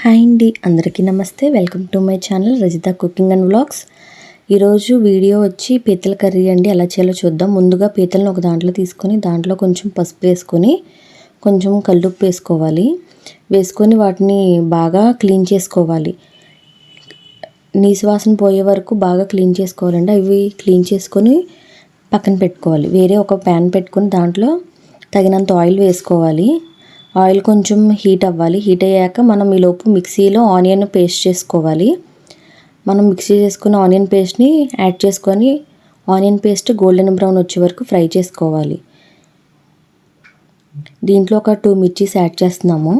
Hi అండి, అందరికీ నమస్తే. Welcome to my channel Rajitha cooking and vlogs. ఈరోజు వీడియో వచ్చి పీతల కర్రీ అండి. ఎలా చేయాలో చూద్దాం. ముందుగా పీతలను ఒక దాంట్లో తీసుకొని దాంట్లో కొంచెం పసుపు వేసుకొని కొంచెం కల్లుప్పు వేసుకోవాలి. వేసుకొని వాటిని బాగా క్లీన్ చేసుకోవాలి. నీసు వాసన పోయే వరకు బాగా క్లీన్ చేసుకోవాలండి. అవి క్లీన్ చేసుకొని పక్కన పెట్టుకోవాలి. వేరే ఒక ప్యాన్ పెట్టుకొని దాంట్లో తగినంత ఆయిల్ వేసుకోవాలి. ఆయిల్ కొంచెం హీట్ అవ్వాలి. హీట్ అయ్యాక మనం ఈలోపు మిక్సీలో ఆనియన్ పేస్ట్ చేసుకోవాలి. మనం మిక్సీ చేసుకున్న ఆనియన్ పేస్ట్ని యాడ్ చేసుకొని ఆనియన్ పేస్ట్ గోల్డెన్ బ్రౌన్ వచ్చే వరకు ఫ్రై చేసుకోవాలి. దీంట్లో ఒక 2 మిర్చీస్ యాడ్ చేస్తున్నాము.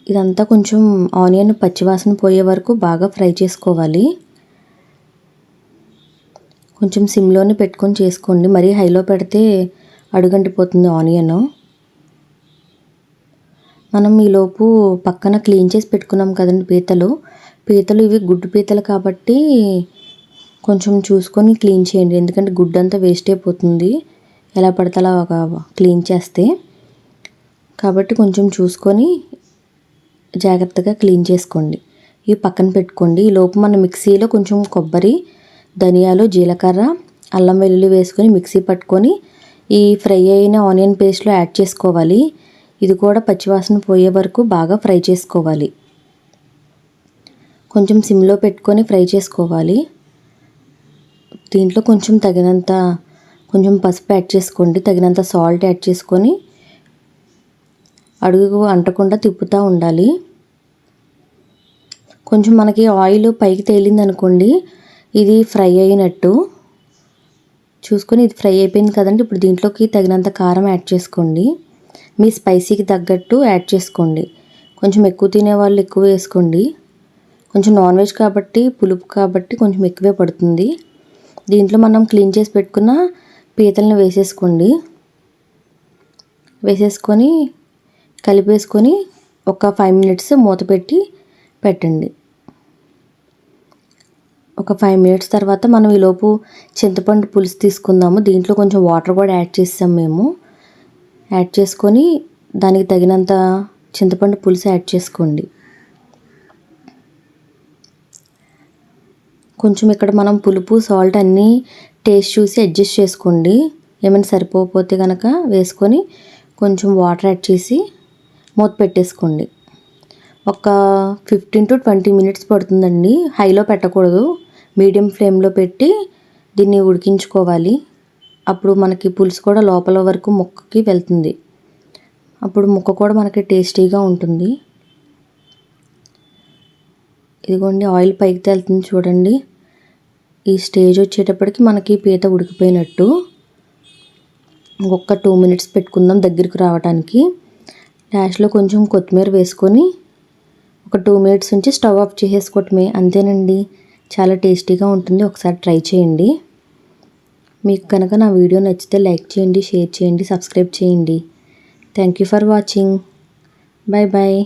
ఇదంతా కొంచెం ఆనియన్ పచ్చివాసన పోయే వరకు బాగా ఫ్రై చేసుకోవాలి. కొంచెం సిమ్లోనే పెట్టుకొని చేసుకోండి. మరీ హైలో పెడితే అడుగంటిపోతుంది ఆనియన్. మనం ఈలోపు పక్కన క్లీన్ చేసి పెట్టుకున్నాం కదండి పీతలు ఇవి గుడ్డు పీతలు కాబట్టి కొంచెం చూసుకొని క్లీన్ చేయండి. ఎందుకంటే గుడ్డు అంతా వేస్ట్ అయిపోతుంది ఎలా పడితే అలా క్లీన్ చేస్తే. కాబట్టి కొంచెం చూసుకొని జాగ్రత్తగా క్లీన్ చేసుకోండి. ఇవి పక్కన పెట్టుకోండి. ఈలోపు మనం మిక్సీలో కొంచెం కొబ్బరి, ధనియాలు, జీలకర్ర, అల్లం వెల్లుల్లి వేసుకొని మిక్సీ పట్టుకొని ఈ ఫ్రై అయిన ఆనియన్ పేస్ట్లో యాడ్ చేసుకోవాలి. ఇది కూడా పచ్చివాసన పోయే వరకు బాగా ఫ్రై చేసుకోవాలి. కొంచెం సిమ్లో పెట్టుకొని ఫ్రై చేసుకోవాలి. దీంట్లో కొంచెం పసుపు యాడ్ చేసుకోండి. తగినంత సాల్ట్ యాడ్ చేసుకొని అడుగు అంటకుండా తిప్పుతూ ఉండాలి. కొంచెం మనకి ఆయిల్ పైకి తేలింది అనుకోండి, ఇది ఫ్రై అయినట్టు చూసుకొని ఇది ఫ్రై అయిపోయింది కదండి. ఇప్పుడు దీంట్లోకి తగినంత కారం యాడ్ చేసుకోండి. మీ స్పైసీకి తగ్గట్టు యాడ్ చేసుకోండి. కొంచెం ఎక్కువ తినేవాళ్ళు ఎక్కువ వేసుకోండి. కొంచెం నాన్ వెజ్ కాబట్టి పులుపు కాబట్టి కొంచెం ఎక్కువే పడుతుంది. దీంట్లో మనం క్లీన్ చేసి పెట్టుకున్న పీతలను వేసేసుకోండి. వేసేసుకొని కలిపేసుకొని ఒక 5 మినిట్స్ మూత పెట్టండి. ఒక 5 మినిట్స్ తర్వాత మనం ఈలోపు చింతపండు పులుసు తీసుకుందాము. దీంట్లో కొంచెం వాటర్ కూడా యాడ్ చేసాం మేము. యాడ్ చేసుకొని దానికి తగినంత చింతపండు పులుసు యాడ్ చేసుకోండి. కొంచెం ఇక్కడ మనం పులుపు, సాల్ట్ అన్నీ టేస్ట్ చూసి అడ్జస్ట్ చేసుకోండి. ఏమైనా సరిపోతే కనుక వేసుకొని కొంచెం వాటర్ యాడ్ చేసి మూత పెట్టేసుకోండి. ఒక 15 to 20 మినిట్స్ పడుతుందండి. హైలో పెట్టకూడదు, మీడియం ఫ్లేమ్లో పెట్టి దీన్ని ఉడికించుకోవాలి. అప్పుడు మనకి పులుసు కూడా లోపల వరకు ముక్కకి వెళ్తుంది. అప్పుడు ముక్క కూడా మనకి టేస్టీగా ఉంటుంది. ఇదిగోండి ఆయిల్ పైకి తేలుతుంది చూడండి. ఈ స్టేజ్ వచ్చేటప్పటికి మనకి పీత ఉడికిపోయినట్టు. ఇంకొక 2 మినిట్స్ పెట్టుకుందాం దగ్గరికి రావడానికి. లాస్ట్లో కొంచెం కొత్తిమీర వేసుకొని ఒక 2 మినిట్స్ ఉంచి స్టవ్ ఆఫ్ చేసేసుకోవటమే. అంతేనండి, చాలా టేస్టీగా ఉంటుంది. ఒకసారి ట్రై చేయండి. మీకు కనుక నా వీడియో నచ్చితే లైక్ చేయండి, షేర్ చేయండి, సబ్స్క్రైబ్ చేయండి. Thank you for watching. Bye bye.